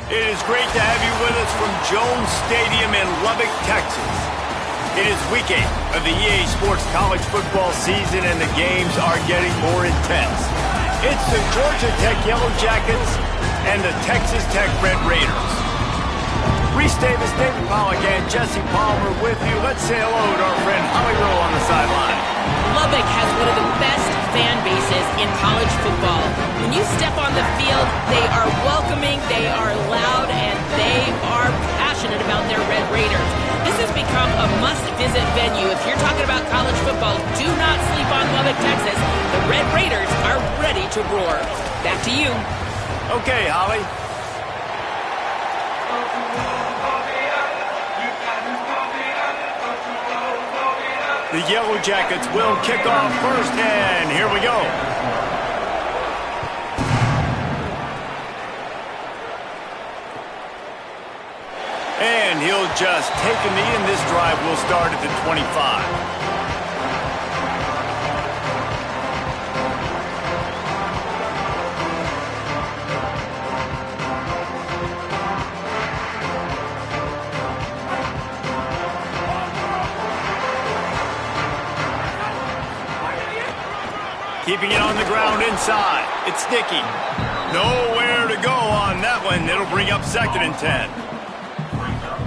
It is great to have you with us from Jones Stadium in Lubbock, Texas. It is week 8 of the EA Sports college football season, and the games are getting more intense. It's the Georgia Tech Yellow Jackets and the Texas Tech Red Raiders. Reese Davis, David Pollack, and Jesse Palmer with you. Let's say hello to our friend Holly Rowe on the sideline. Lubbock has one of the best fan bases in college football. When you step on the field, they are welcoming, they are loud, and they are passionate about their Red Raiders. This has become a must-visit venue. If you're talking about college football, do not sleep on Lubbock, Texas. The Red Raiders are ready to roar. Back to you. Okay, Holly. The Yellow Jackets will kick off first, and here we go. And he'll just take a knee, and this drive will start at the 25. Keeping it on the ground inside. It's Dickey. Nowhere to go on that one. It'll bring up 2nd and 10.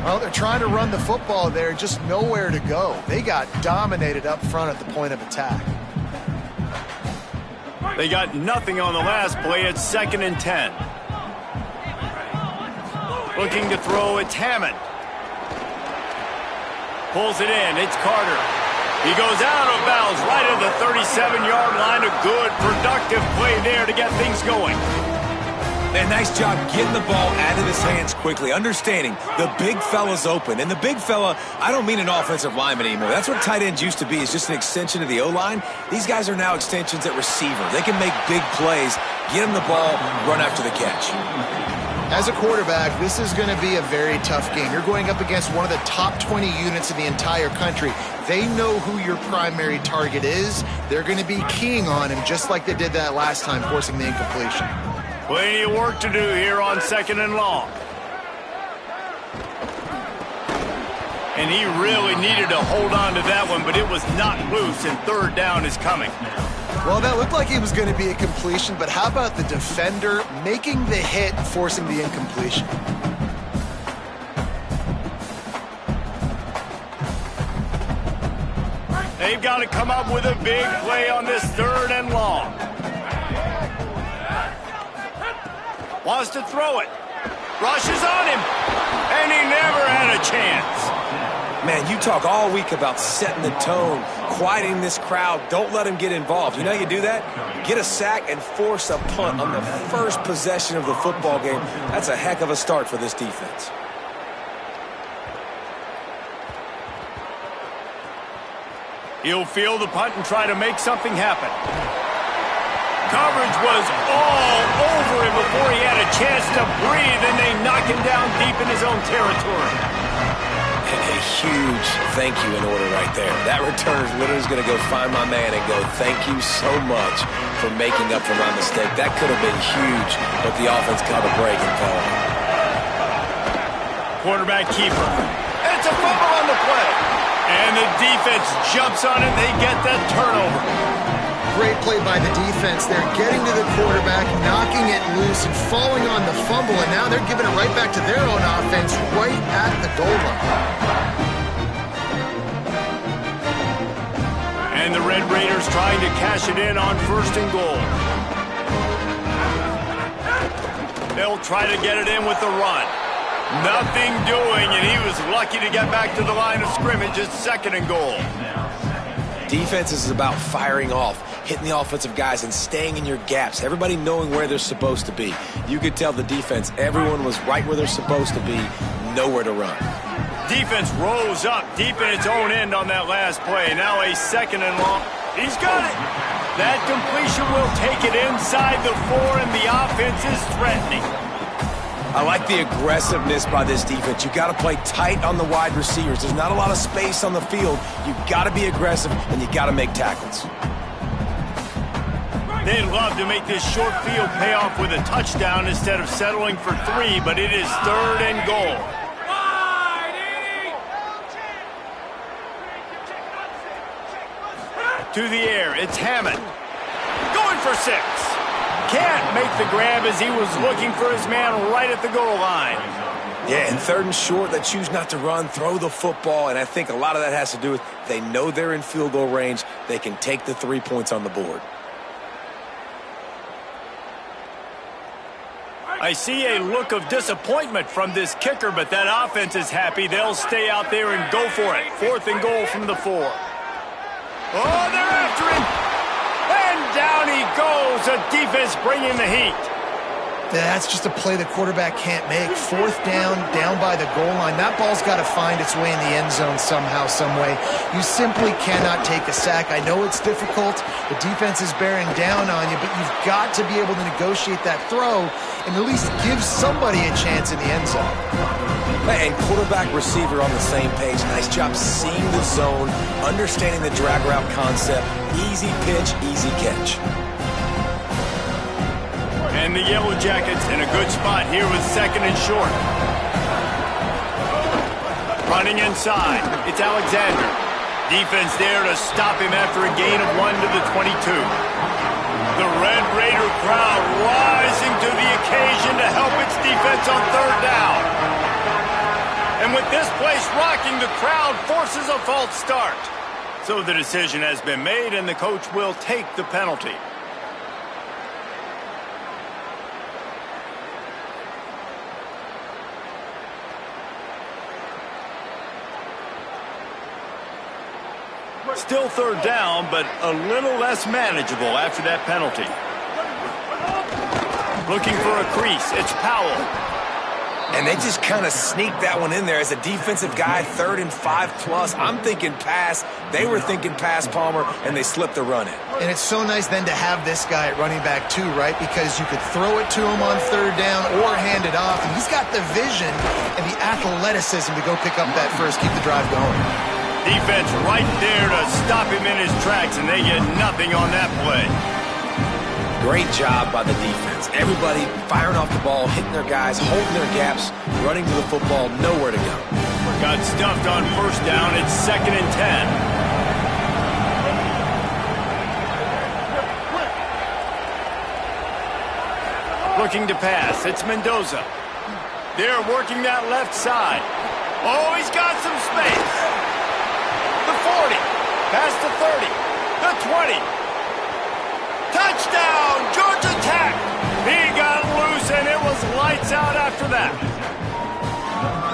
Well, they're trying to run the football there, just nowhere to go. They got dominated up front at the point of attack. They got nothing on the last play. It's 2nd and 10. Looking to throw, it's Hammond. Pulls it in, it's Carter. He goes out of bounds right at the 37-yard line. A good, productive play there to get things going. Man, nice job getting the ball out of his hands quickly, understanding the big fella's open. And the big fella, I don't mean an offensive lineman anymore. That's what tight ends used to be, is just an extension of the O-line. These guys are now extensions at receiver. They can make big plays, get him the ball, run after the catch. As a quarterback, this is going to be a very tough game. You're going up against one of the top 20 units in the entire country. They know who your primary target is. They're going to be keying on him just like they did that last time, forcing the incompletion. Plenty of work to do here on 2nd and long. And he really needed to hold on to that one, but it was not loose, and 3rd down is coming. Well, that looked like it was going to be a completion, but how about the defender making the hit, forcing the incompletion? They've got to come up with a big play on this 3rd and long. Wants to throw it. Rushes on him. And he never had a chance. Man, you talk all week about setting the tone, quieting this crowd. Don't let them get involved. You know how you do that? Get a sack and force a punt on the first possession of the football game. That's a heck of a start for this defense. He'll field the punt and try to make something happen. Coverage was all over him before he had a chance to breathe, and they knock him down deep in his own territory. A huge thank you in order right there. That return is literally going to go find my man and go, thank you so much for making up for my mistake. That could have been huge, but the offense caught a break and fell. Quarterback keeper. And it's a fumble on the play. And the defense jumps on it. They get that turnover. Great play by the defense. They're getting to the quarterback, knocking it loose, and falling on the fumble, and now they're giving it right back to their own offense right at the goal line. And the Red Raiders trying to cash it in on 1st and goal. They'll try to get it in with the run. Nothing doing, and he was lucky to get back to the line of scrimmage. It's 2nd and goal. Defense is about firing off, hitting the offensive guys and staying in your gaps. Everybody knowing where they're supposed to be. You could tell the defense, everyone was right where they're supposed to be, nowhere to run. Defense rose up deep in its own end on that last play. Now a 2nd and long. He's got it. That completion will take it inside the 4, and the offense is threatening. I like the aggressiveness by this defense. You got to play tight on the wide receivers. There's not a lot of space on the field. You got to be aggressive, and you got to make tackles. They'd love to make this short field pay off with a touchdown instead of settling for 3, but it is 3rd and goal. To the air, it's Hammond. Going for 6. Can't make the grab as he was looking for his man right at the goal line. Yeah, and 3rd and short, they choose not to run, throw the football, and I think a lot of that has to do with they know they're in field goal range. They can take the 3 points on the board. I see a look of disappointment from this kicker, but that offense is happy. They'll stay out there and go for it. 4th and goal from the 4. Oh, they're after him. And down he goes. The defense bringing the heat. That's just a play the quarterback can't make. 4th down by the goal line. That ball's got to find its way in the end zone somehow, some way. You simply cannot take a sack. I know it's difficult. The defense is bearing down on you, but you've got to be able to negotiate that throw and at least give somebody a chance in the end zone. And quarterback, receiver on the same page. Nice job seeing the zone, understanding the drag route concept. Easy pitch, easy catch. And the Yellow Jackets in a good spot here with 2nd and short. Running inside, it's Alexander. Defense there to stop him after a gain of 1 to the 22. The Red Raider crowd rising to the occasion to help its defense on 3rd down. And with this place rocking, the crowd forces a false start. So the decision has been made, and the coach will take the penalty. Still 3rd down, but a little less manageable after that penalty. Looking for a crease, it's Powell. And they just kind of sneaked that one in there as a defensive guy, 3rd and 5+. I'm thinking pass. They were thinking pass, Palmer, and they slipped the run in. And it's so nice then to have this guy at running back too, right? Because you could throw it to him on 3rd down or hand it off. And he's got the vision and the athleticism to go pick up that first, keep the drive going. Defense right there to stop him in his tracks, and they get nothing on that play. Great job by the defense. Everybody firing off the ball, hitting their guys, holding their gaps, running to the football, nowhere to go. Got stuffed on 1st down. It's 2nd and 10. Looking to pass. It's Mendoza. They're working that left side. Oh, he's got some space. The 40, past the 30, the 20. Touchdown, Georgia Tech. He got loose, and it was lights out after that.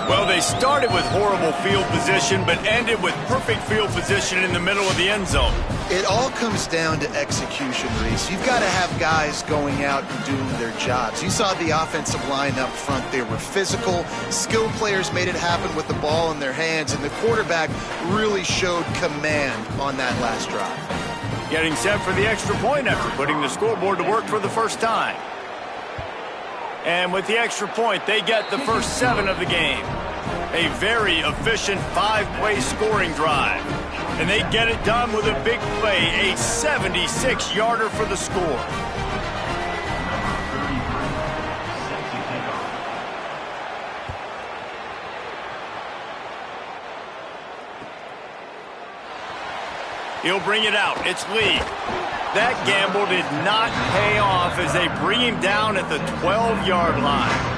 Well, they started with horrible field position, but ended with perfect field position in the middle of the end zone. It all comes down to execution, Reese. You've got to have guys going out and doing their jobs. You saw the offensive line up front. They were physical. Skilled players made it happen with the ball in their hands, and the quarterback really showed command on that last drive. Getting set for the extra point after putting the scoreboard to work for the first time. And with the extra point, they get the first 7 of the game. A very efficient 5-play scoring drive. And they get it done with a big play, a 76-yarder for the score. He'll bring it out. It's Lee. That gamble did not pay off as they bring him down at the 12-yard line.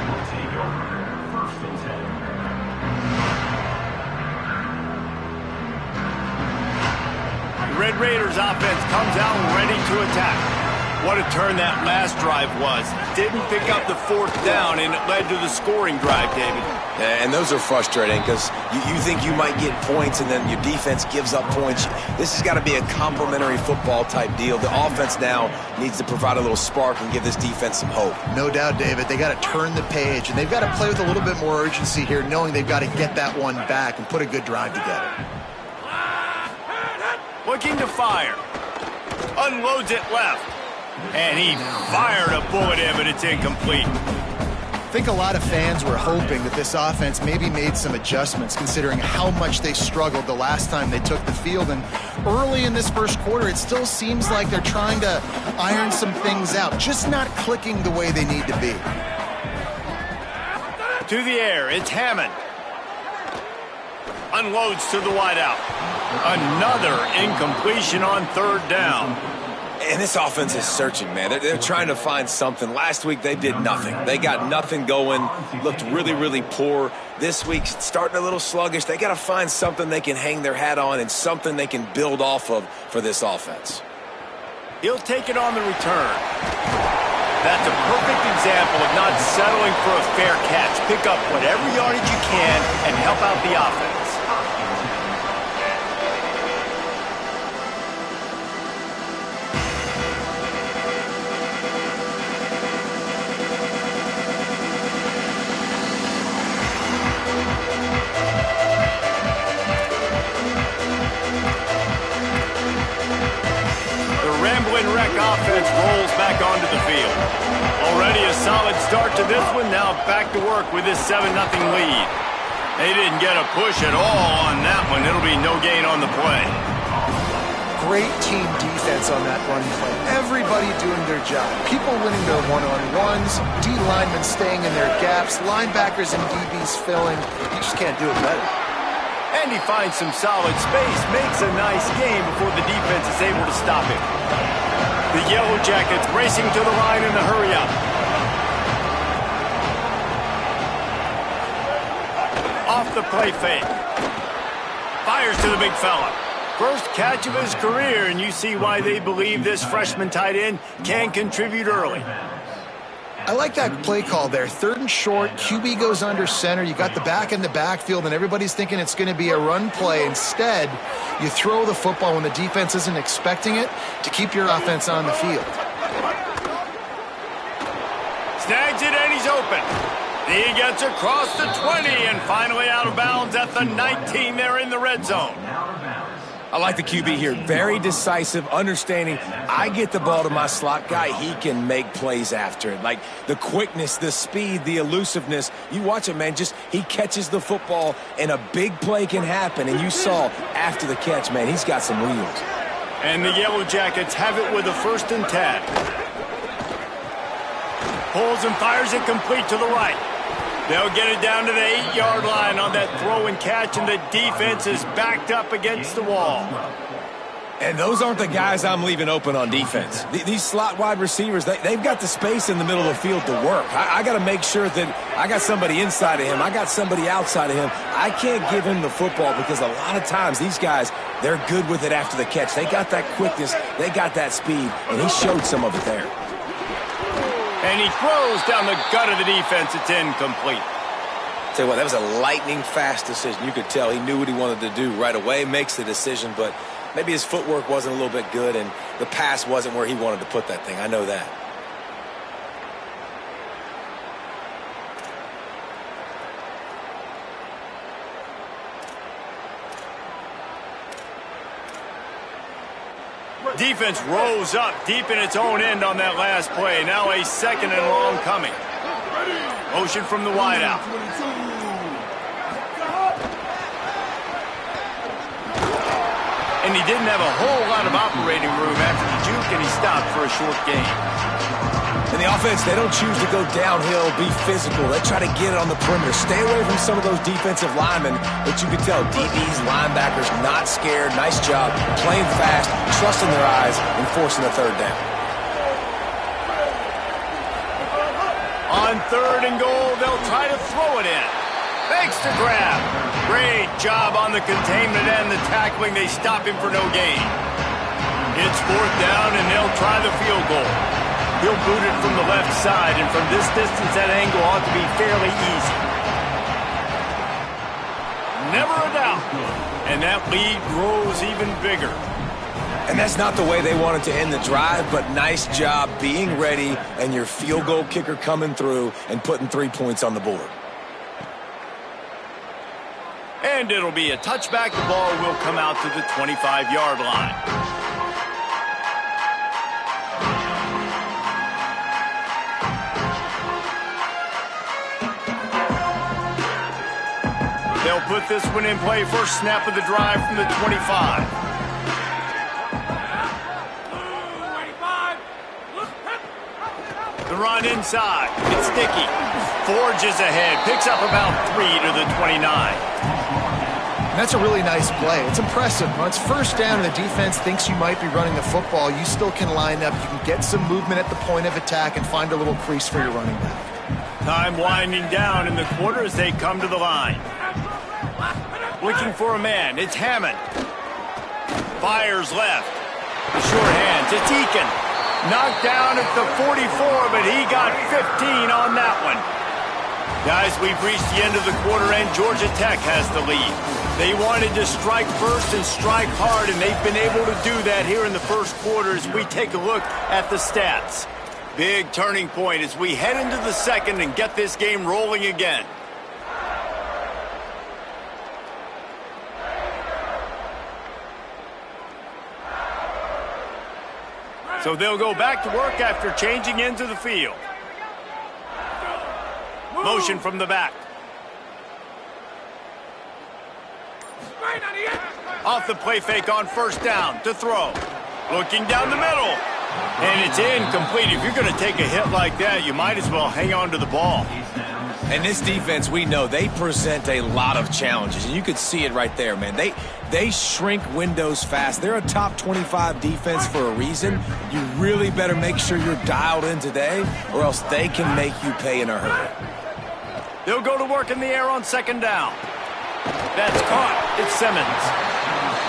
Red Raiders offense comes out ready to attack. What a turn that last drive was. Didn't pick up the 4th down, and it led to the scoring drive, David. And those are frustrating because you think you might get points, and then your defense gives up points. This has got to be a complementary football type deal. The offense now needs to provide a little spark and give this defense some hope. No doubt, David. They got to turn the page, and they've got to play with a little bit more urgency here, knowing they've got to get that one back and put a good drive together. Looking to fire. Unloads it left. And he fired a bullet in, but it's incomplete. I think a lot of fans were hoping that this offense maybe made some adjustments considering how much they struggled the last time they took the field. And early in this first quarter, it still seems like they're trying to iron some things out, just not clicking the way they need to be. To the air, it's Hammond. Unloads to the wideout. Another incompletion on third down. And this offense is searching, man. They're trying to find something. Last week, they did nothing. They got nothing going, looked really, really poor. This week, starting a little sluggish. They got to find something they can hang their hat on and something they can build off of for this offense. He'll take it on the return. That's a perfect example of not settling for a fair catch. Pick up whatever yardage you can and help out the offense. Offense rolls back onto the field. Already a solid start to this one. Now back to work with this 7-0 lead. They didn't get a push at all on that one. It'll be no gain on the play. Great team defense on that run play. Everybody doing their job. People winning their one-on-ones, D linemen staying in their gaps, linebackers and DBs filling. You just can't do it better. And he finds some solid space, makes a nice game before the defense is able to stop him. The Yellow Jackets racing to the line in the hurry-up. Off the play fake. Fires to the big fella. First catch of his career, and you see why they believe this freshman tight end can contribute early. I like that play call there. 3rd and short, QB goes under center. You got the back in the backfield, and everybody's thinking it's going to be a run play. Instead, you throw the football when the defense isn't expecting it to keep your offense on the field. Snags it, and he's open. He gets across the 20 and finally out of bounds at the 19 there in the red zone. I like the QB here. Very decisive, understanding. I get the ball to my slot guy. He can make plays after it. Like the quickness, the speed, the elusiveness. You watch it, man. Just he catches the football and a big play can happen. And you saw after the catch, man, he's got some wheels. And the Yellow Jackets have it with a 1st and 10. Pulls and fires it complete to the right. They'll get it down to the 8-yard line on that throw and catch, and the defense is backed up against the wall. And those aren't the guys I'm leaving open on defense. These slot wide receivers, they've got the space in the middle of the field to work. I got to make sure that I got somebody inside of him. I got somebody outside of him. I can't give him the football because a lot of times these guys, they're good with it after the catch. They got that quickness. They got that speed, and he showed some of it there. And he throws down the gut of the defense. It's incomplete. Tell you what, that was a lightning-fast decision. You could tell he knew what he wanted to do right away, makes the decision, but maybe his footwork wasn't a little bit good, and the pass wasn't where he wanted to put that thing. I know that. Defense rose up deep in its own end on that last play. Now a 2nd and long coming. Motion from the wideout. And he didn't have a whole lot of operating room after the juke, and he stopped for a short gain. And the offense, they don't choose to go downhill, be physical. They try to get it on the perimeter. Stay away from some of those defensive linemen. But you can tell DBs, linebackers, not scared. Nice job. Playing fast, trusting their eyes, and forcing the 3rd down. On 3rd and goal, they'll try to throw it in. Thanks to grab. Great job on the containment and the tackling. They stop him for no gain. It's 4th down, and they'll try the field goal. He'll boot it from the left side, and from this distance, that angle ought to be fairly easy. Never a doubt. And that lead grows even bigger. And that's not the way they wanted to end the drive, but nice job being ready and your field goal kicker coming through and putting 3 points on the board. And it'll be a touchback. The ball will come out to the 25-yard line. put this one in play. First snap of the drive from the 25. The run inside. It's sticky. Forges ahead. Picks up about 3 to the 29. That's a really nice play. It's impressive. When it's first down and the defense thinks you might be running the football, you still can line up. You can get some movement at the point of attack and find a little crease for your running back. Time winding down in the quarter as they come to the line. Looking for a man. It's Hammond. Fires left. The short hands. It's Eakin. Knocked down at the 44, but he got 15 on that one. Guys, we've reached the end of the quarter, and Georgia Tech has the lead. They wanted to strike first and strike hard, and they've been able to do that here in the first quarter as we take a look at the stats. Big turning point as we head into the second and get this game rolling again. So they'll go back to work after changing into the field. Motion from the back. Off the play fake on first down to throw. Looking down the middle. And it's incomplete. If you're going to take a hit like that, you might as well hang on to the ball. And this defense, we know, they present a lot of challenges. And you could see it right there, man. They shrink windows fast. They're a top 25 defense for a reason. You really better make sure you're dialed in today, or else they can make you pay in a hurry. They'll go to work in the air on second down. That's caught. It's Simmons.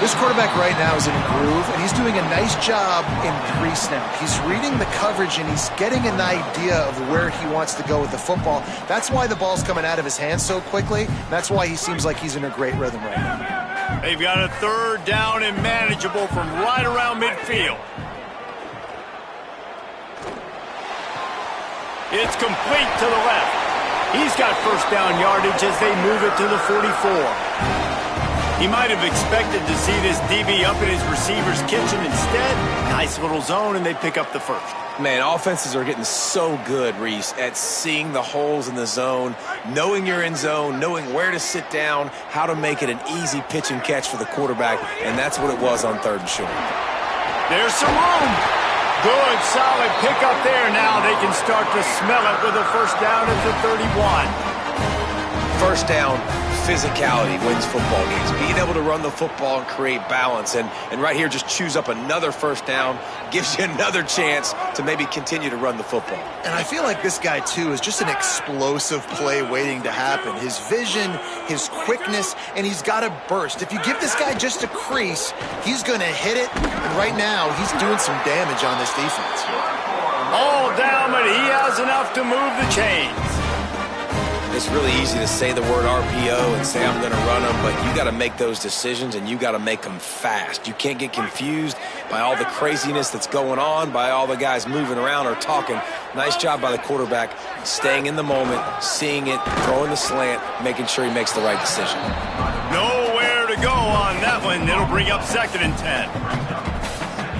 This quarterback right now is in a groove, and he's doing a nice job in pre-snap. He's reading the coverage, and he's getting an idea of where he wants to go with the football. That's why the ball's coming out of his hands so quickly. That's why he seems like he's in a great rhythm right now. They've got a third down and manageable from right around midfield. It's complete to the left. He's got first down yardage as they move it to the 44. He might have expected to see this DB up in his receiver's kitchen. Instead, nice little zone, and they pick up the first. Man, offenses are getting so good, Reese, at seeing the holes in the zone, knowing you're in zone, knowing where to sit down, how to make it an easy pitch and catch for the quarterback, and that's what it was on third and short. There's some room. Good, solid pickup there. Now they can start to smell it with a first down at the 31. First down, physicality wins football games. Being able to run the football and create balance. And right here, just choose up another first down, gives you another chance to maybe continue to run the football. And I feel like this guy, too, is just an explosive play waiting to happen. His vision, his quickness, and he's got a burst. If you give this guy just a crease, he's going to hit it. And right now, he's doing some damage on this defense. All down, but he has enough to move the chains. It's really easy to say the word RPO and say I'm going to run them, but you got to make those decisions and you got to make them fast. You can't get confused by all the craziness that's going on, by all the guys moving around or talking. Nice job by the quarterback, staying in the moment, seeing it, throwing the slant, making sure he makes the right decision. Nowhere to go on that one. It'll bring up second and 10.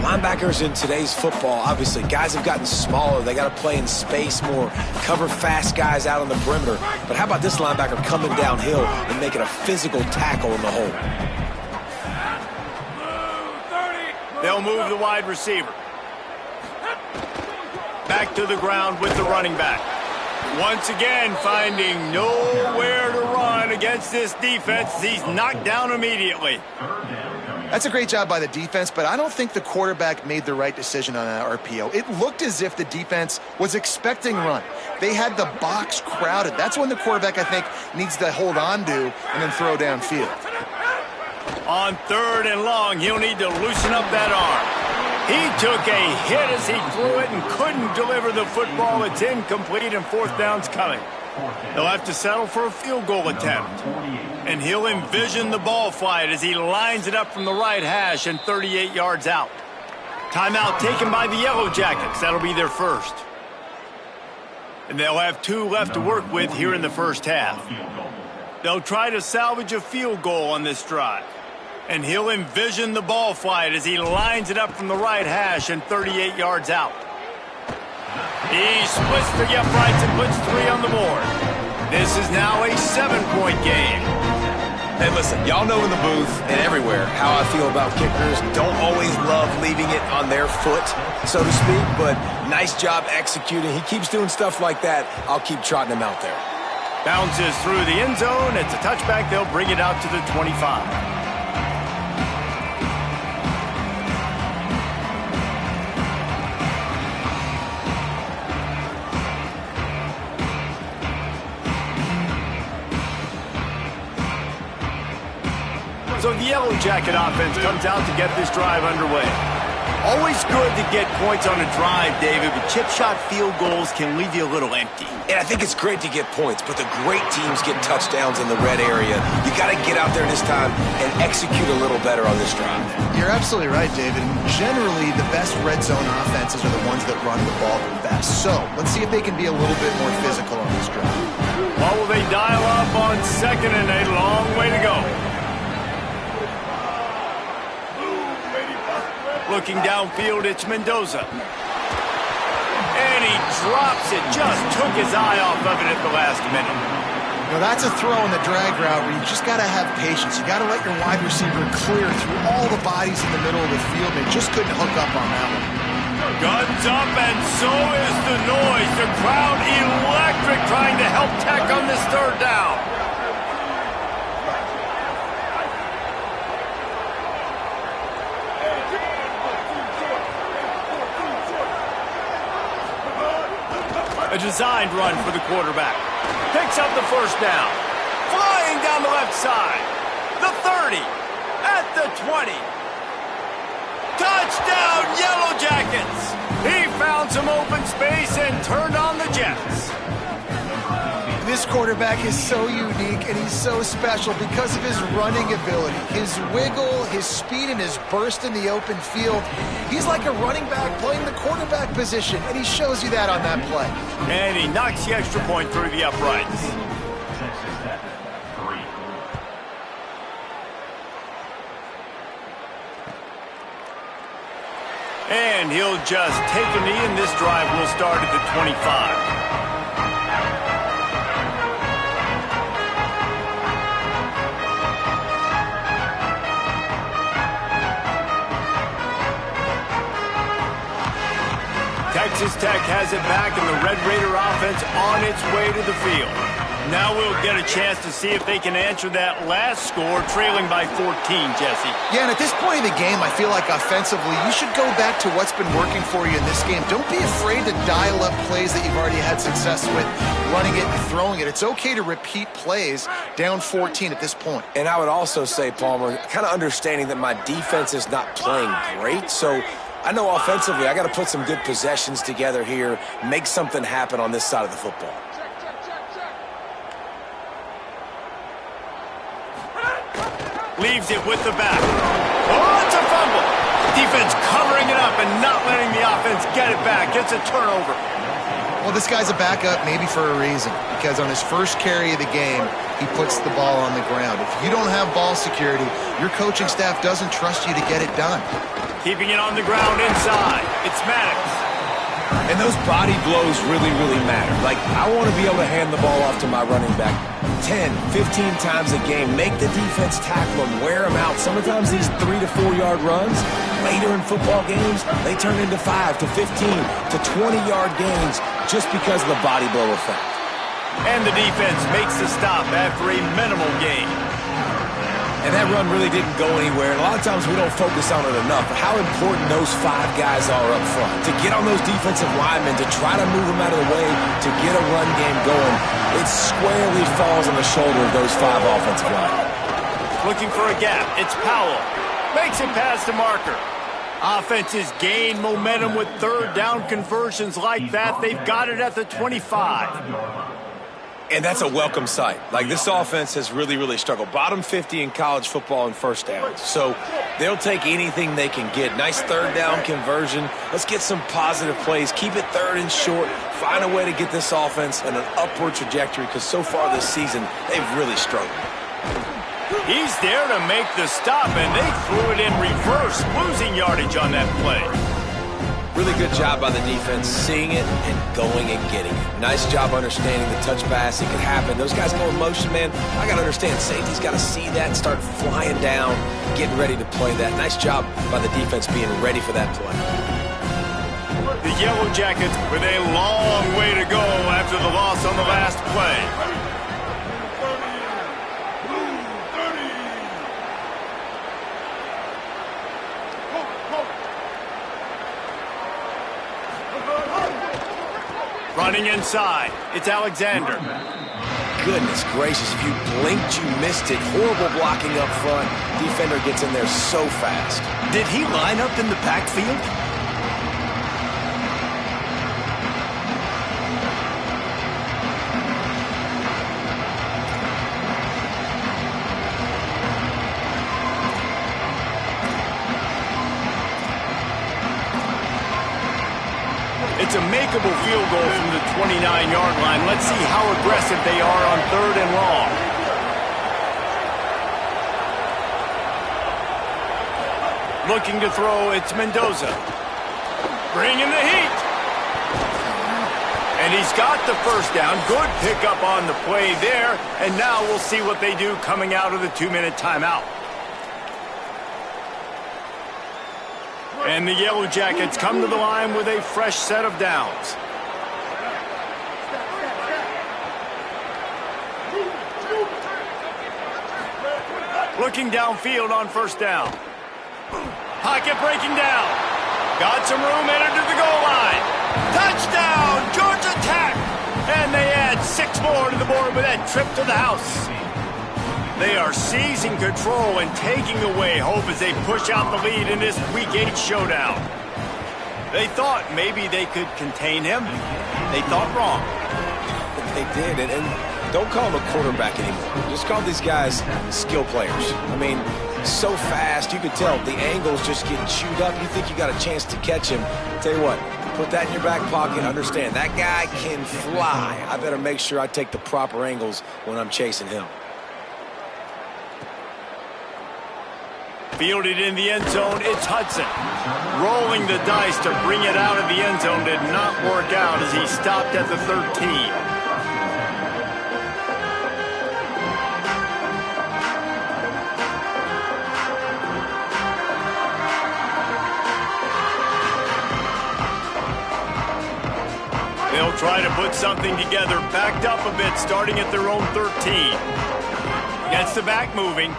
Linebackers in today's football, obviously, guys have gotten smaller. They got to play in space more, cover fast guys out on the perimeter. But how about this linebacker coming downhill and making a physical tackle in the hole? They'll move the wide receiver. Back to the ground with the running back. Once again, finding nowhere to run against this defense. He's knocked down immediately. That's a great job by the defense, but I don't think the quarterback made the right decision on that RPO. It looked as if the defense was expecting run. They had the box crowded. That's when the quarterback, I think, needs to hold on to and then throw downfield. On third and long, he'll need to loosen up that arm. He took a hit as he threw it and couldn't deliver the football. It's incomplete and fourth down's coming. He'll have to settle for a field goal attempt. And he'll envision the ball flight as he lines it up from the right hash and 38 yards out. Timeout taken by the Yellow Jackets. That'll be their first. And they'll have 2 left to work with here in the first half. They'll try to salvage a field goal on this drive. And he'll envision the ball flight as he lines it up from the right hash and 38 yards out. He splits the uprights and puts 3 on the board. This is now a 7-point game. Hey, listen, y'all know in the booth and everywhere how I feel about kickers. Don't always love leaving it on their foot, so to speak, but nice job executing. He keeps doing stuff like that. I'll keep trotting him out there. Bounces through the end zone. It's a touchback. They'll bring it out to the 25. So the Yellow Jacket offense comes out to get this drive underway. Always good to get points on a drive, David, but chip shot field goals can leave you a little empty. And I think it's great to get points, but the great teams get touchdowns in the red area. You got to get out there this time and execute a little better on this drive. You're absolutely right, David. Generally, the best red zone offenses are the ones that run the ball the best. So let's see if they can be a little bit more physical on this drive. What will they dial up on second and a long way to go? Looking downfield, it's Mendoza. And he drops it. Just took his eye off of it at the last minute. Now that's a throw in the drag route where you just got to have patience. You got to let your wide receiver clear through all the bodies in the middle of the field. They just couldn't hook up on that one. Guns up, and so is the noise. The crowd electric, trying to help Tech on this third down. A designed run for the quarterback. Picks up the first down. Flying down the left side. The 30. At the 20. Touchdown, Yellow Jackets. He found some open space and turned on the Jets. This quarterback is so unique and he's so special because of his running ability, his wiggle, his speed, and his burst in the open field. He's like a running back playing the quarterback position, and he shows you that on that play. And he knocks the extra point through the uprights. And he'll just take a knee, and this drive will start at the 25. Texas Tech has it back, and the Red Raider offense on its way to the field. Now we'll get a chance to see if they can answer that last score, trailing by 14, Jesse. Yeah, and at this point in the game, I feel like offensively, you should go back to what's been working for you in this game. Don't be afraid to dial up plays that you've already had success with, running it and throwing it. It's okay to repeat plays down 14 at this point. And I would also say, Palmer, kind of understanding that my defense is not playing great, so I know offensively I got to put some good possessions together here, make something happen on this side of the football. Leaves it with the back. Oh, it's a fumble. Defense covering it up and not letting the offense get it back. Gets a turnover. Well, this guy's a backup maybe for a reason, because on his first carry of the game, he puts the ball on the ground. If you don't have ball security, your coaching staff doesn't trust you to get it done. Keeping it on the ground inside. It's Maddox. And those body blows really, really matter. Like, I want to be able to hand the ball off to my running back 10, 15 times a game. Make the defense tackle them, wear them out. Sometimes these 3 to 4 yard runs, later in football games, they turn into 5 to 15 to 20 yard gains just because of the body blow effect. And the defense makes the stop after a minimal gain. And that run really didn't go anywhere. And a lot of times we don't focus on it enough, but how important those 5 guys are up front. To get on those defensive linemen, to try to move them out of the way, to get a run game going, it squarely falls on the shoulder of those 5 offensive linemen. Looking for a gap. It's Powell. Makes it past the marker. Offenses gain momentum with third down conversions like that. They've got it at the 25. And that's a welcome sight. Like, this offense has really, really struggled. Bottom 50 in college football in first downs. So they'll take anything they can get. Nice third down conversion. Let's get some positive plays. Keep it third and short. Find a way to get this offense in an upward trajectory, because so far this season, they've really struggled. He's there to make the stop, and they threw it in reverse, losing yardage on that play. Really good job by the defense, seeing it and going and getting it. Nice job understanding the touch pass. It could happen. Those guys go in motion, man. I got to understand, safety's got to see that and start flying down, getting ready to play that. Nice job by the defense being ready for that play. The Yellow Jackets with a long way to go after the loss on the last play. Running inside, it's Alexander. Goodness gracious, if you blinked, you missed it. Horrible blocking up front. Defender gets in there so fast. Did he line up in the backfield? It's a makeable field goal from the 29-yard line. Let's see how aggressive they are on 3rd and long. Looking to throw, it's Mendoza. Bringing the heat. And he's got the first down. Good pickup on the play there. And now we'll see what they do coming out of the 2-minute timeout. And the Yellow Jackets come to the line with a fresh set of downs. Looking downfield on 1st down. Pocket breaking down. Got some room, entered to the goal line. Touchdown, Georgia Tech! And they add 6 more to the board with that trip to the house. They are seizing control and taking away hope as they push out the lead in this Week 8 showdown. They thought maybe they could contain him. They thought wrong. They did, and don't call him a quarterback anymore. Just call these guys skill players. I mean, so fast, you could tell the angles just get chewed up. You think you got a chance to catch him. Tell you what, put that in your back pocket. Understand, that guy can fly. I better make sure I take the proper angles when I'm chasing him. Fielded in the end zone, it's Hudson. Rolling the dice to bring it out of the end zone did not work out as he stopped at the 13. They'll try to put something together, backed up a bit, starting at their own 13. Gets the back moving.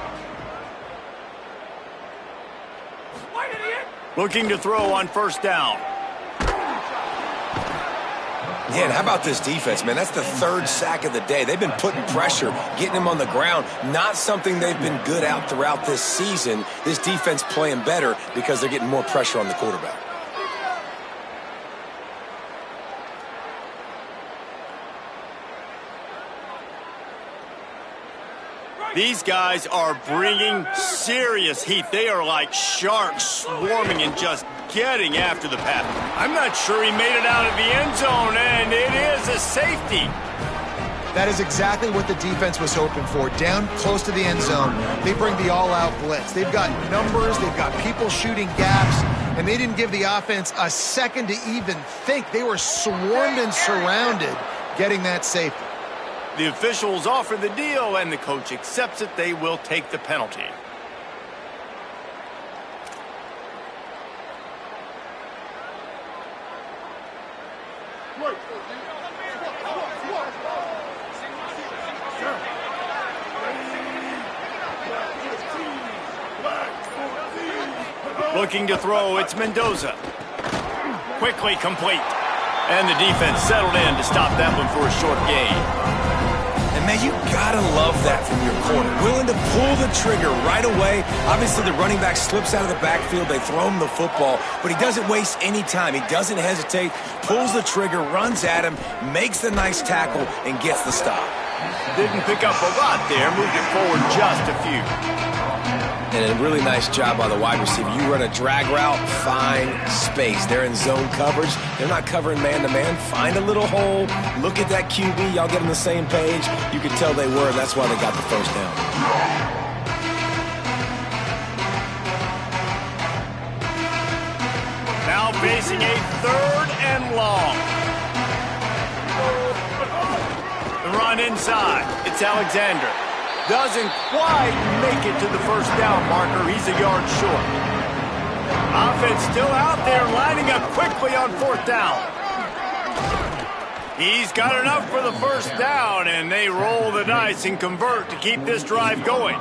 Looking to throw on 1st down. Yeah, and how about this defense, man? That's the 3rd sack of the day. They've been putting pressure, getting him on the ground. Not something they've been good at throughout this season. This defense playing better because they're getting more pressure on the quarterback. These guys are bringing serious heat. They are like sharks swarming and just getting after the pass. I'm not sure he made it out of the end zone, and it is a safety. That is exactly what the defense was hoping for. Down close to the end zone, they bring the all-out blitz. They've got numbers, they've got people shooting gaps, and they didn't give the offense a second to even think. They were swarmed and surrounded, getting that safety. The officials offer the deal, and the coach accepts it. They will take the penalty. Looking to throw, it's Mendoza. Quickly complete. And the defense settled in to stop that one for a short gain. And, man, you got to love that from your corner. Willing to pull the trigger right away. Obviously, the running back slips out of the backfield. They throw him the football, but he doesn't waste any time. He doesn't hesitate, pulls the trigger, runs at him, makes the nice tackle, and gets the stop. Didn't pick up a lot there. Moved it forward just a few. And a really nice job by the wide receiver. You run a drag route, find space. They're in zone coverage. They're not covering man-to-man. Find a little hole. Look at that QB. Y'all get on the same page. You could tell they were, and that's why they got the first down. Now facing a 3rd and long. The run inside. It's Alexander. Doesn't quite make it to the first down marker. He's a yard short. Offense still out there, lining up quickly on 4th down. He's got enough for the first down, and they roll the dice and convert to keep this drive going.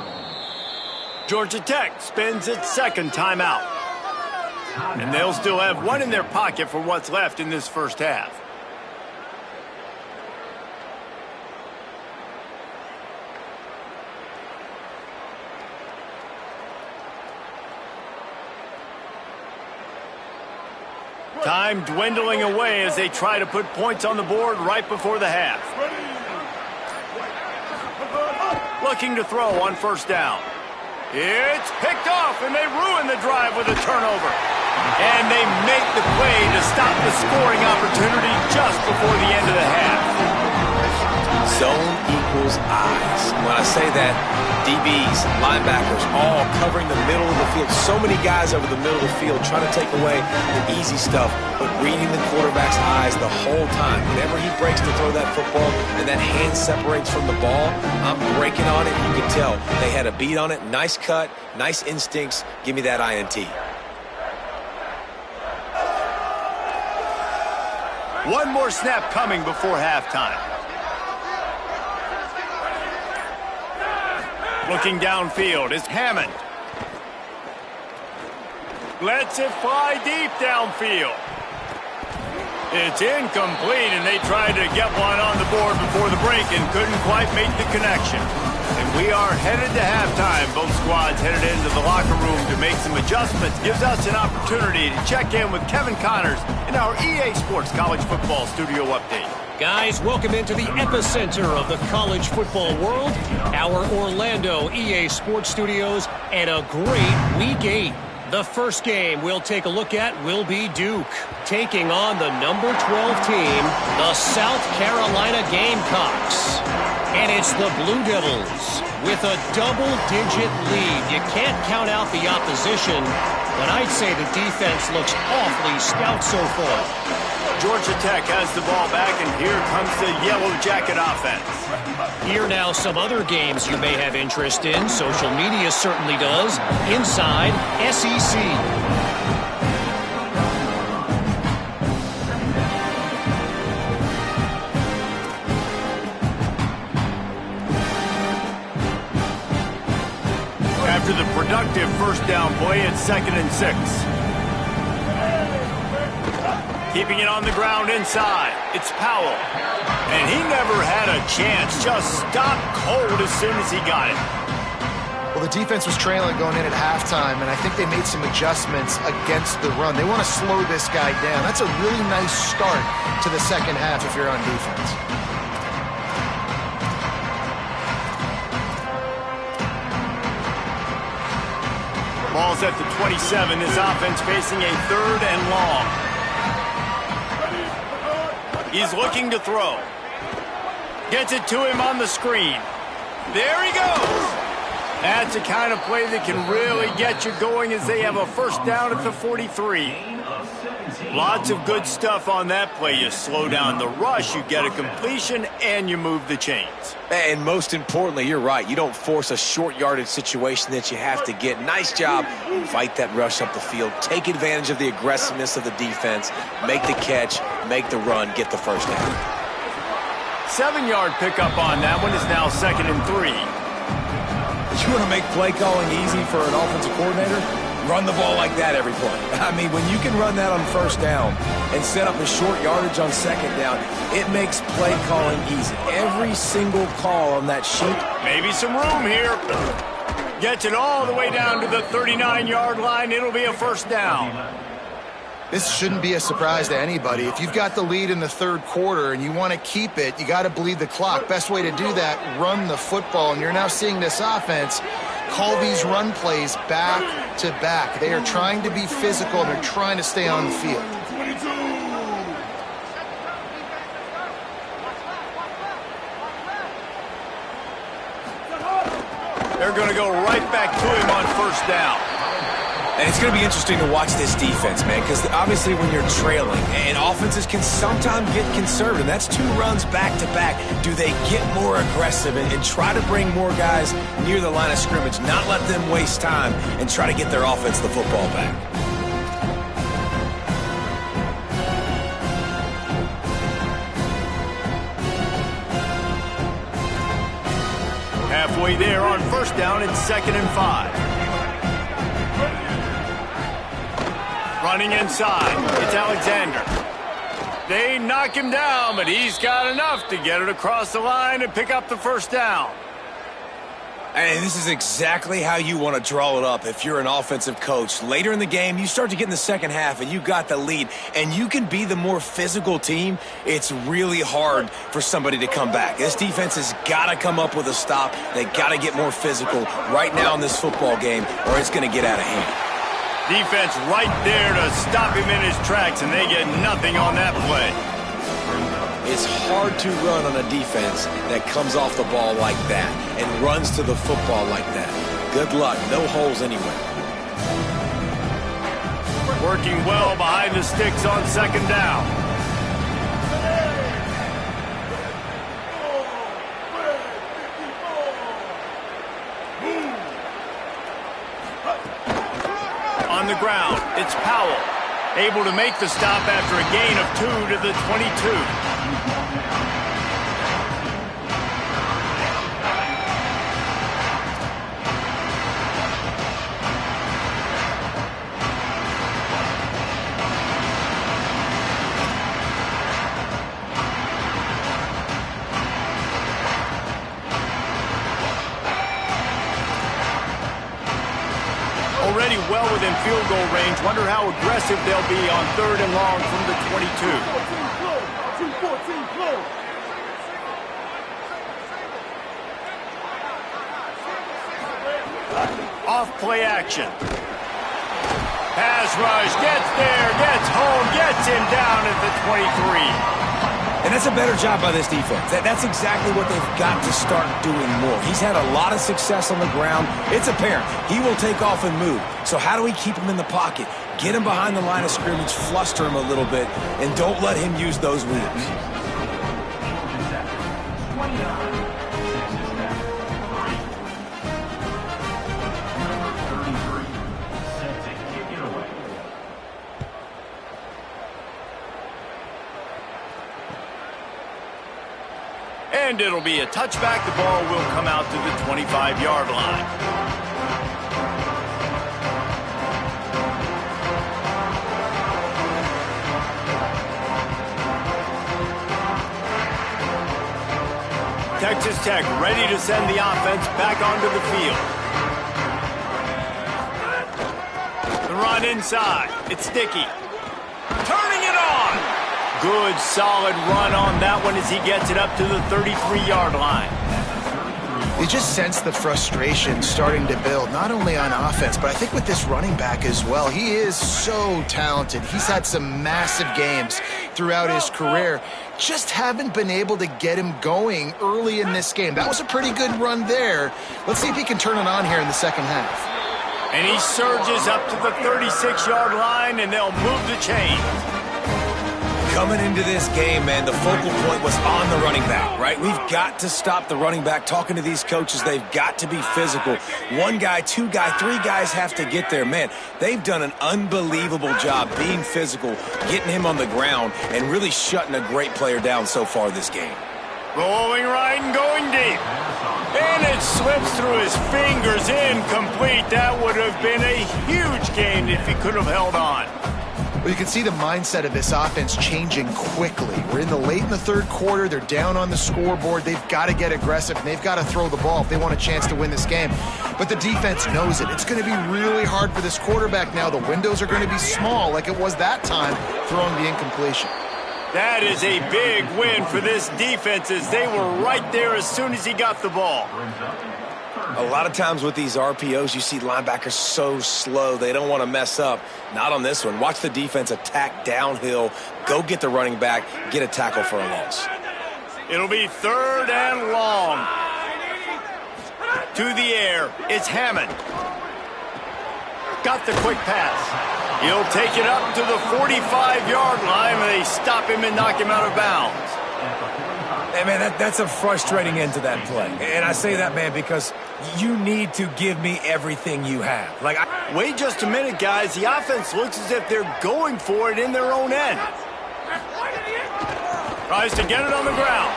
Georgia Tech spends its 2nd timeout. And they'll still have one in their pocket for what's left in this first half. Time dwindling away as they try to put points on the board right before the half. Looking to throw on 1st down. It's picked off, and they ruin the drive with a turnover. And they make the play to stop the scoring opportunity just before the end of the half. Zone equals eyes. When I say that, DBs, linebackers, all covering the middle of the field. So many guys over the middle of the field trying to take away the easy stuff, but reading the quarterback's eyes the whole time. Whenever he breaks to throw that football and that hand separates from the ball, I'm breaking on it. You can tell they had a beat on it. Nice cut, nice instincts. Give me that INT. One more snap coming before halftime. Looking downfield is Hammond. Lets it fly deep downfield. It's incomplete, and they tried to get one on the board before the break and couldn't quite make the connection. And we are headed to halftime. Both squads headed into the locker room to make some adjustments. Gives us an opportunity to check in with Kevin Connors in our EA Sports College Football Studio Update. Guys, welcome into the epicenter of the college football world, our Orlando EA Sports Studios, and a great Week 8. The first game we'll take a look at will be Duke, taking on the number 12 team, the South Carolina Gamecocks. And it's the Blue Devils with a double-digit lead. You can't count out the opposition, but I'd say the defense looks awfully stout so far. Georgia Tech has the ball back, and here comes the Yellow Jacket offense. Here now some other games you may have interest in. Social media certainly does. Inside SEC. After the productive first down play, it's 2nd and 6. Keeping it on the ground inside. It's Powell. And he never had a chance. Just stopped cold as soon as he got it. Well, the defense was trailing going in at halftime, and I think they made some adjustments against the run. They want to slow this guy down. That's a really nice start to the second half if you're on defense. Ball's at the 27. This offense facing a 3rd and long. He's looking to throw. Gets it to him on the screen. There he goes. That's the kind of play that can really get you going as they have a first down at the 43. Lots of good stuff on that play. You slow down the rush, you get a completion, and you move the chains. And most importantly, you're right. You don't force a short yardage situation that you have to get. Nice job. Fight that rush up the field. Take advantage of the aggressiveness of the defense. Make the catch. Make the run. Get the first down. 7-yard pickup on that one is now 2nd and 3. You want to make play calling easy for an offensive coordinator? Run the ball like that every play. I mean, when you can run that on first down and set up a short yardage on second down, it makes play calling easy. Every single call on that sheet. Maybe some room here. Gets it all the way down to the 39-yard line. It'll be a first down. This shouldn't be a surprise to anybody. If you've got the lead in the 3rd quarter and you want to keep it, you got to bleed the clock. Best way to do that, run the football. And you're now seeing this offense call these run plays back to back. They are trying to be physical, and they're trying to stay on the field. They're going to go right back to him on first down. And it's going to be interesting to watch this defense, man, because obviously when you're trailing, and offenses can sometimes get conservative. That's 2 runs back-to-back. Do they get more aggressive and try to bring more guys near the line of scrimmage, not let them waste time, and try to get their offense the football back? Halfway there on first down, it's 2nd and 5. Running inside, it's Alexander. They knock him down, but he's got enough to get it across the line and pick up the first down. And this is exactly how you want to draw it up if you're an offensive coach. Later in the game, you start to get in the second half, and you got the lead, and you can be the more physical team. It's really hard for somebody to come back. This defense has got to come up with a stop. They got to get more physical right now in this football game, or it's going to get out of hand. Defense right there to stop him in his tracks, and they get nothing on that play. It's hard to run on a defense that comes off the ball like that and runs to the football like that. Good luck. No holes anywhere. Working well behind the sticks on 2nd down. On the ground, it's Powell, able to make the stop after a gain of 2 to the 22. Already well within field goal range. Wonder how aggressive they'll be on 3rd and long from the 22. Off play action. Pass rush, gets there, gets home, gets him down at the 23. And that's a better job by this defense. That's exactly what they've got to start doing more. He's had a lot of success on the ground. It's apparent. He will take off and move. So how do we keep him in the pocket? Get him behind the line of scrimmage, fluster him a little bit, and don't let him use those wheels. And it'll be a touchback. The ball will come out to the 25-yard line. Texas Tech ready to send the offense back onto the field. The run inside. It's Dickey. Turning it on. Good, solid run on that one as he gets it up to the 33-yard line. You just sense the frustration starting to build, not only on offense, but I think with this running back as well. He is so talented. He's had some massive games throughout his career. Just haven't been able to get him going early in this game. That was a pretty good run there. Let's see if he can turn it on here in the second half. And he surges up to the 36-yard line, and they'll move the chain. Coming into this game, man, the focal point was on the running back, right? We've got to stop the running back. Talking to these coaches, they've got to be physical. 1 guy, 2 guy, 3 guys have to get there. Man, they've done an unbelievable job being physical, getting him on the ground, and really shutting a great player down so far this game. Rolling right and going deep. And it slips through his fingers, incomplete. That would have been a huge gain if he could have held on. Well, you can see the mindset of this offense changing quickly. We're late in the 3rd quarter. They're down on the scoreboard. They've got to get aggressive, and they've got to throw the ball if they want a chance to win this game. But the defense knows it. It's going to be really hard for this quarterback now. The windows are going to be small like it was that time throwing the incompletion. That is a big win for this defense as they were right there as soon as he got the ball. A lot of times with these RPOs, you see linebackers so slow, they don't want to mess up. Not on this one. Watch the defense attack downhill, go get the running back, get a tackle for a loss. It'll be 3rd and long. To the air, it's Hammond. got the quick pass. He'll take it up to the 45-yard line, and they stop him and knock him out of bounds. Hey, man, that's a frustrating end to that play. And I say that, man, because you need to give me everything you have. Wait just a minute, guys. The offense looks as if they're going for it in their own end. Tries to get it on the ground.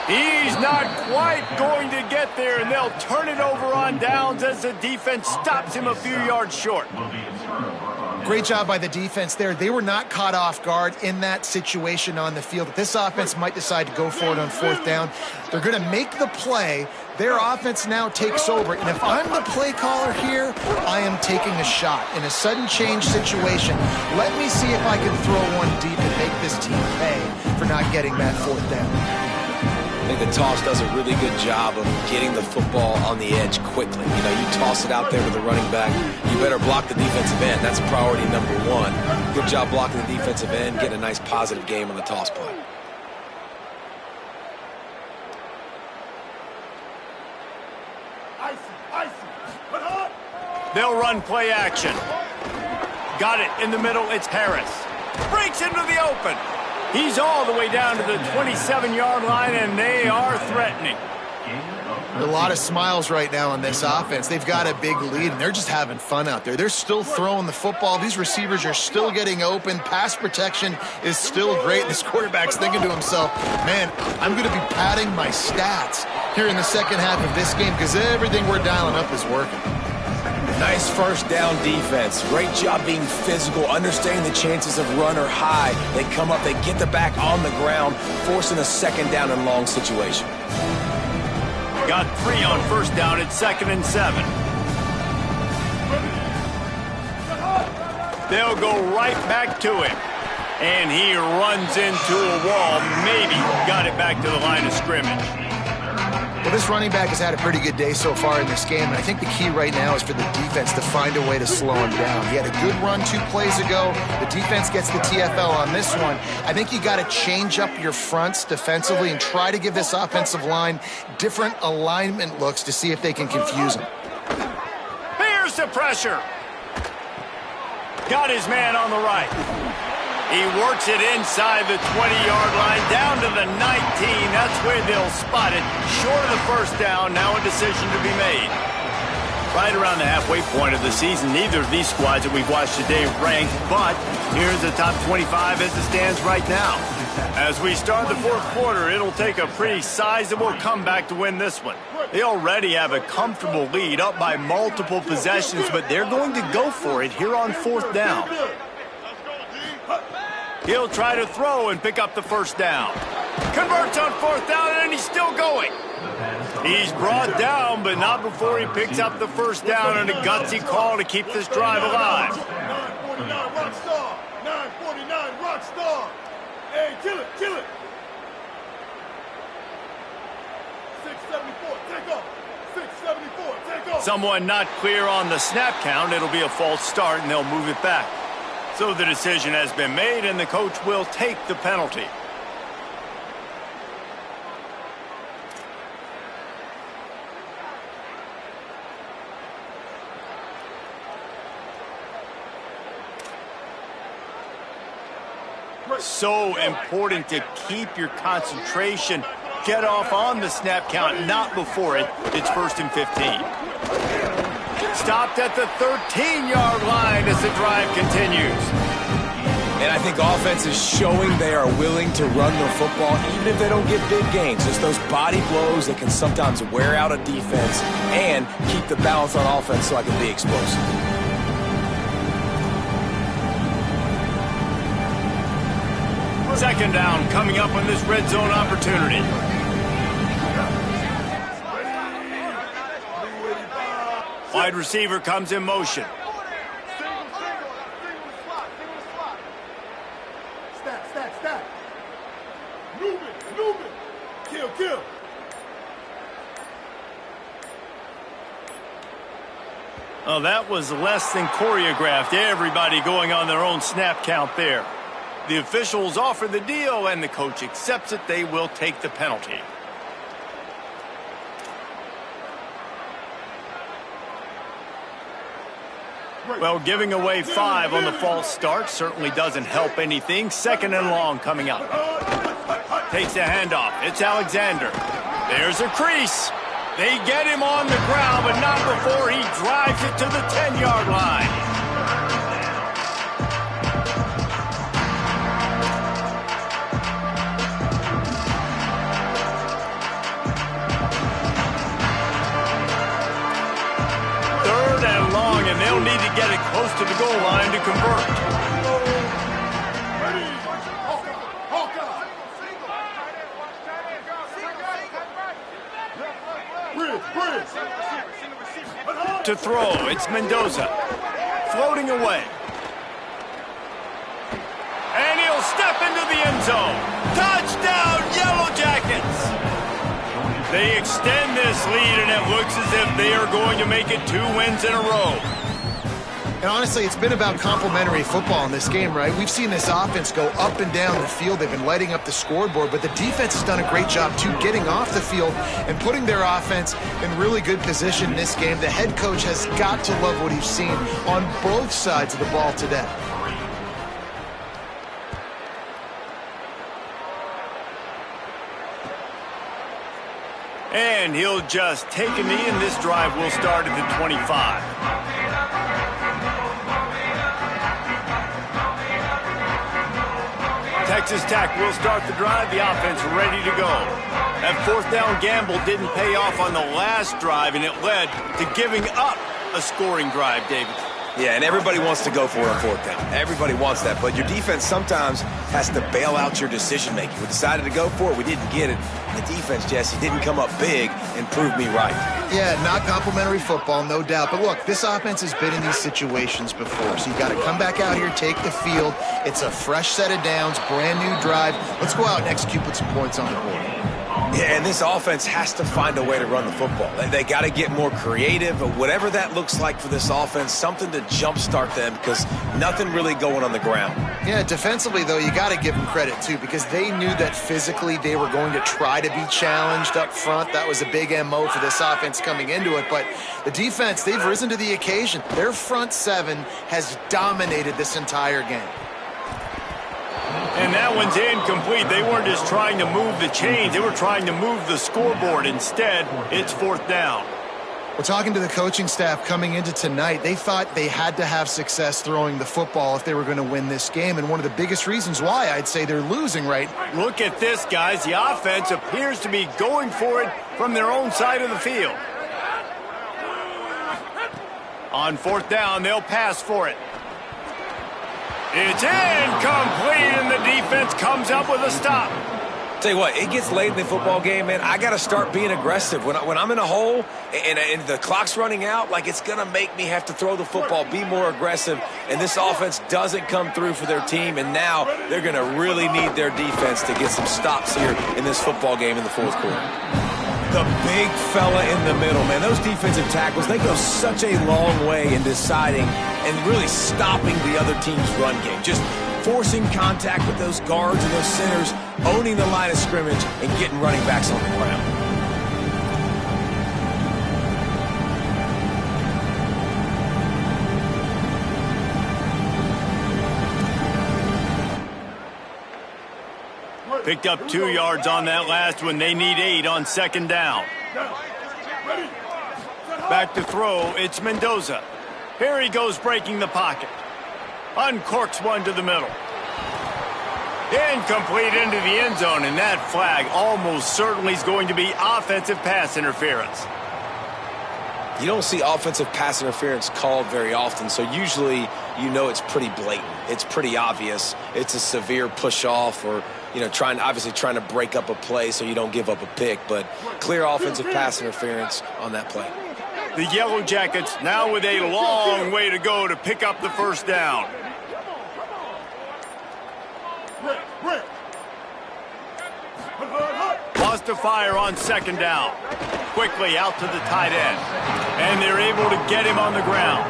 He's not quite going to get there, and they'll turn it over on downs as the defense stops him a few yards short. Great job by the defense there. They were not caught off guard in that situation on the field. This offense might decide to go for it on fourth down. They're going to make the play. Their offense now takes over. And if I'm the play caller here, I am taking a shot. In a sudden change situation, let me see if I can throw one deep and make this team pay for not getting that fourth down. I think the toss does a really good job of getting the football on the edge quickly. You know, you toss it out there to the running back, you better block the defensive end. That's priority number one. Good job blocking the defensive end, getting a nice positive game on the toss play. They'll run play action. Got it in the middle. It's Harris. Breaks into the open. He's all the way down to the 27-yard line, and they are threatening. A lot of smiles right now on this offense. They've got a big lead, and they're just having fun out there. They're still throwing the football. These receivers are still getting open. Pass protection is still great. This quarterback's thinking to himself, man, I'm going to be padding my stats here in the second half of this game because everything we're dialing up is working. Nice first down defense. Great job being physical, understanding the chances of run or high. They come up, they get the back on the ground, forcing a second down and long situation. Got 3 on first down at 2nd and 7. They'll go right back to him. And he runs into a wall. Maybe got it back to the line of scrimmage. Well, this running back has had a pretty good day so far in this game, and I think the key right now is for the defense to find a way to slow him down. He had a good run 2 plays ago. The defense gets the TFL on this one. I think you got to change up your fronts defensively and try to give this offensive line different alignment looks to see if they can confuse him. Here's the pressure. Got his man on the right. He works it inside the 20-yard line, down to the 19. That's where they'll spot it. Short of the first down, now a decision to be made. Right around the halfway point of the season, neither of these squads that we've watched today ranked, but here's the top 25 as it stands right now. As we start the fourth quarter, it'll take a pretty sizable comeback to win this one. They already have a comfortable lead, up by multiple possessions, but they're going to go for it here on fourth down. He'll try to throw and pick up the first down. Converts on fourth down, and he's still going. He's brought down, but not before he picks up the first down, and a gutsy call to keep this drive alive. 949 Rockstar. 949 Rockstar. Hey, kill it, kill it. 674, take off. 674, take off. Someone not clear on the snap count. It'll be a false start, and they'll move it back. So the decision has been made, and the coach will take the penalty. So important to keep your concentration. Get off on the snap count, not before it. It's 1st and 15. Stopped at the 13-yard line as the drive continues. And I think offense is showing they are willing to run the football, even if they don't get big gains. Just those body blows that can sometimes wear out a defense and keep the balance on offense so I can be explosive. Second down coming up on this red zone opportunity. Wide receiver comes in motion. Stack. Move it. Kill. Oh, that was less than choreographed. Everybody going on their own snap count there. The officials offer the deal, and the coach accepts it. They will take the penalty. Well, giving away 5 on the false start certainly doesn't help anything. 2nd and long coming up. Takes a handoff. It's Alexander. There's a crease. They get him on the ground, but not before he drives it to the 10-yard line. And they'll need to get it close to the goal line to convert. To throw, it's Mendoza. Floating away. And he'll step into the end zone. Touchdown, Yellow Jackets! They extend this lead, and it looks as if they are going to make it 2 wins in a row. And honestly, it's been about complementary football in this game, right? We've seen this offense go up and down the field. They've been lighting up the scoreboard, but the defense has done a great job, too, getting off the field and putting their offense in really good position in this game. The head coach has got to love what he's seen on both sides of the ball today. And he'll just take a knee, and this drive will start at the 25. Texas Tech will start the drive. The offense ready to go. That 4th down gamble didn't pay off on the last drive, and it led to giving up a scoring drive, David. Yeah, and everybody wants to go for it on 4th down. Everybody wants that, but your defense sometimes has to bail out your decision-making. We decided to go for it. We didn't get it. The defense, Jesse, didn't come up big and prove me right. Yeah, not complimentary football, no doubt. But look, this offense has been in these situations before, so you got to come back out here, take the field. It's a fresh set of downs, brand new drive. Let's go out and execute, put some points on the board. Yeah, and this offense has to find a way to run the football. They got to get more creative, or whatever that looks like for this offense, something to jumpstart them, because nothing really going on the ground. Yeah, defensively, though, you got to give them credit, too, because they knew that physically they were going to try to be challenged up front. That was a big MO for this offense coming into it. But the defense, they've risen to the occasion. Their front 7 has dominated this entire game. And that one's incomplete. They weren't just trying to move the chains. They were trying to move the scoreboard. Instead, it's 4th down. Well, talking to the coaching staff coming into tonight, they thought they had to have success throwing the football if they were going to win this game. And one of the biggest reasons why I'd say they're losing, right? Look at this, guys. The offense appears to be going for it from their own side of the field. On 4th down, they'll pass for it. It's incomplete, and the defense comes up with a stop. Tell you what, it gets late in the football game, man. I got to start being aggressive. When I'm in a hole and the clock's running out, like, it's going to make me have to throw the football, be more aggressive, and this offense doesn't come through for their team, and now they're going to really need their defense to get some stops here in this football game in the 4th quarter. The big fella in the middle, man. Those defensive tackles, they go such a long way in deciding and really stopping the other team's run game. Just forcing contact with those guards and those centers, owning the line of scrimmage, and getting running backs on the ground. Picked up 2 yards on that last one. They need 8 on 2nd down. Back to throw, it's Mendoza. Here he goes breaking the pocket. Uncorks one to the middle. Incomplete into the end zone, and that flag almost certainly is going to be offensive pass interference. You don't see offensive pass interference called very often, so usually you know it's pretty blatant. It's pretty obvious. It's a severe push-off or, obviously trying to break up a play so you don't give up a pick, but clear offensive pass interference on that play. The Yellow Jackets now with a long way to go to pick up the 1st down. Lost to fire on 2nd down. Quickly out to the tight end. And they're able to get him on the ground.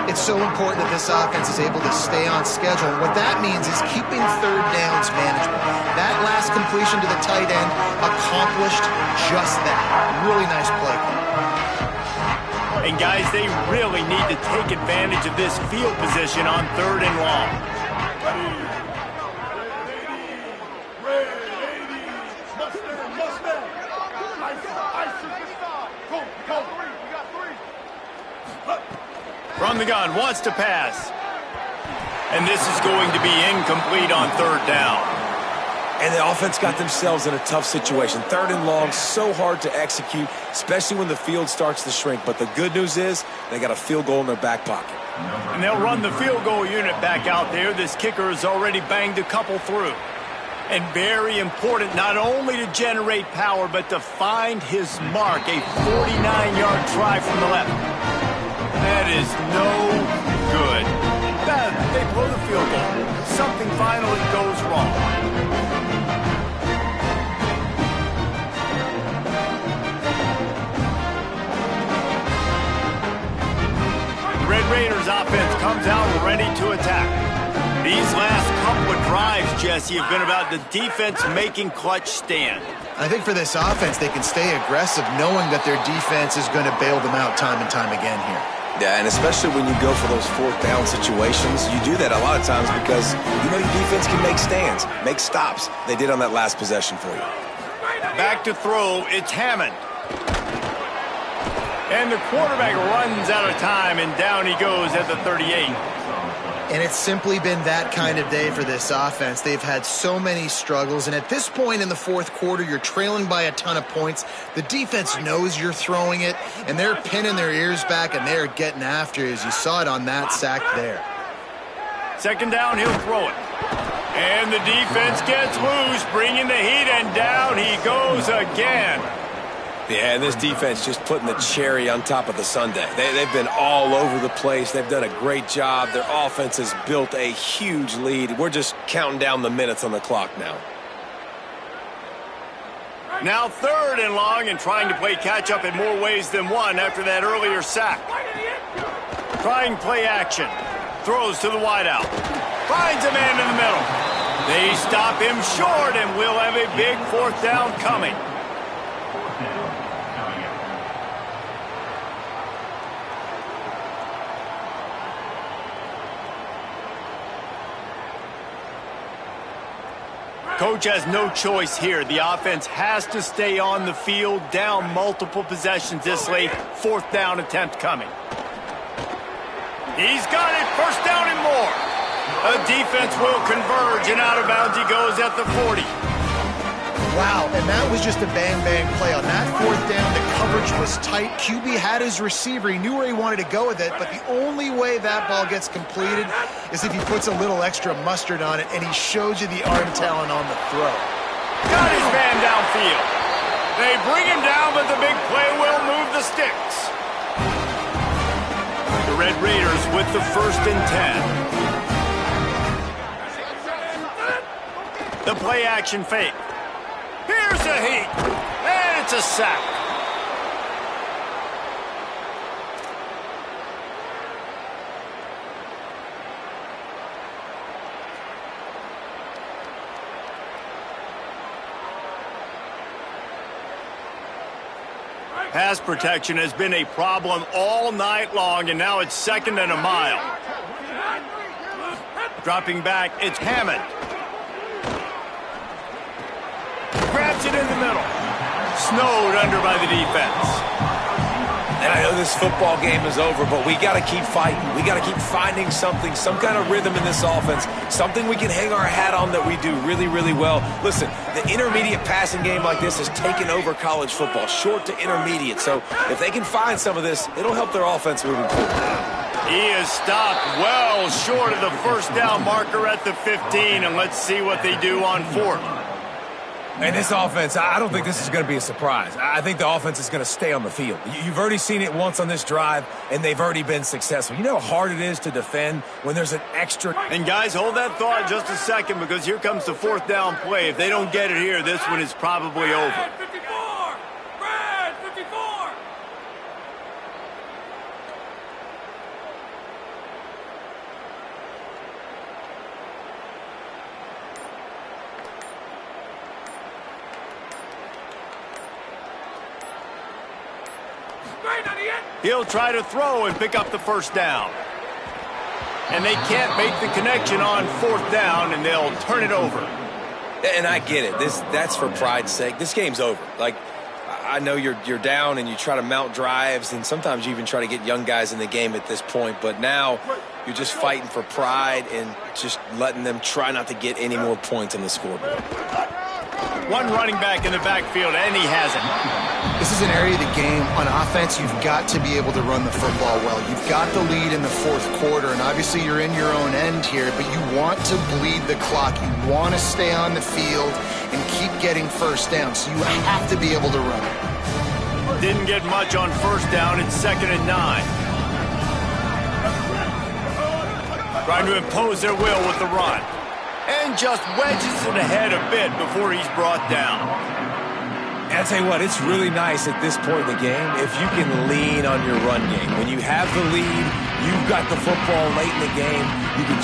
It's so important that this offense is able to stay on schedule. And what that means is keeping 3rd downs manageable. That last completion to the tight end accomplished just that. Really nice play. And guys, they really need to take advantage of this field position on 3rd and long. From the gun, wants to pass. And this is going to be incomplete on 3rd down. And the offense got themselves in a tough situation. 3rd and long, so hard to execute, especially when the field starts to shrink. But the good news is they got a field goal in their back pocket. And they'll run the field goal unit back out there. This kicker has already banged a couple through. And very important, not only to generate power, but to find his mark. A 49-yard try from the left. That is no good. They blow the field goal. Something finally goes wrong. The Red Raiders offense comes out ready to attack. These last couple of drives, Jesse, have been about the defense making clutch stand. I think for this offense, they can stay aggressive knowing that their defense is going to bail them out time and time again here. Yeah, and especially when you go for those 4th down situations, you do that a lot of times because you know your defense can make stands, make stops. They did on that last possession for you. Back to throw, it's Hammond. And the quarterback runs out of time, and down he goes at the 38. And it's simply been that kind of day for this offense. They've had so many struggles, and at this point in the 4th quarter, you're trailing by a ton of points. The defense knows you're throwing it, and they're pinning their ears back, and they're getting after it, as you saw it on that sack there. 2nd down, he'll throw it. And the defense gets loose, bringing the heat, and down he goes again. Yeah, and this defense just putting the cherry on top of the sundae. They've been all over the place. They've done a great job. Their offense has built a huge lead. We're just counting down the minutes on the clock now. Now 3rd and long, and trying to play catch-up in more ways than one after that earlier sack. Trying play action. Throws to the wideout. Finds a man in the middle. They stop him short, and we'll have a big 4th down coming. Coach has no choice here. The offense has to stay on the field, down multiple possessions this late. 4th down attempt coming. He's got it. 1st down and more. A defense will converge, and out of bounds he goes at the 40. Wow, and that was just a bang-bang play. On that 4th down, the coverage was tight. QB had his receiver. He knew where he wanted to go with it, but the only way that ball gets completed is if he puts a little extra mustard on it, and he shows you the arm talent on the throw. Got his man downfield. They bring him down, but the big play will move the sticks. The Red Raiders with the 1st and 10. The play action fake. Here's a heat, and it's a sack. Pass protection has been a problem all night long, and now it's 2nd and a mile. Dropping back, it's Hammond. Grabs it in the middle. Snowed under by the defense. And I know this football game is over, but we got to keep fighting. We got to keep finding something, some kind of rhythm in this offense, something we can hang our hat on that we do really, really well. Listen, the intermediate passing game like this has taken over college football, short to intermediate. So if they can find some of this, it'll help their offense moving forward. He is stopped well short of the 1st down marker at the 15, and let's see what they do on 4th. And this offense, I don't think this is going to be a surprise. I think the offense is going to stay on the field. You've already seen it once on this drive, and they've already been successful. You know how hard it is to defend when there's an extra... And guys, hold that thought just a second, because here comes the 4th down play. If they don't get it here, this one is probably over. He'll try to throw and pick up the first down. And they can't make the connection on fourth down, and they'll turn it over. And I get it. That's for pride's sake. This game's over. Like, I know you're down and you try to mount drives, and sometimes you even try to get young guys in the game at this point. But now you're just fighting for pride and just letting them try not to get any more points on the scoreboard. One running back in the backfield, and he has it. This is an area of the game. On offense, you've got to be able to run the football well. You've got the lead in the fourth quarter, and obviously you're in your own end here, but you want to bleed the clock. You want to stay on the field and keep getting first down, so you have to be able to run. Didn't get much on first down. It's 2nd and 9. Trying to impose their will with the run. And just wedges it ahead a bit before he's brought down. And I'll tell you what, it's really nice at this point in the game if you can lean on your run game. When you have the lead, you've got the football late in the game, you can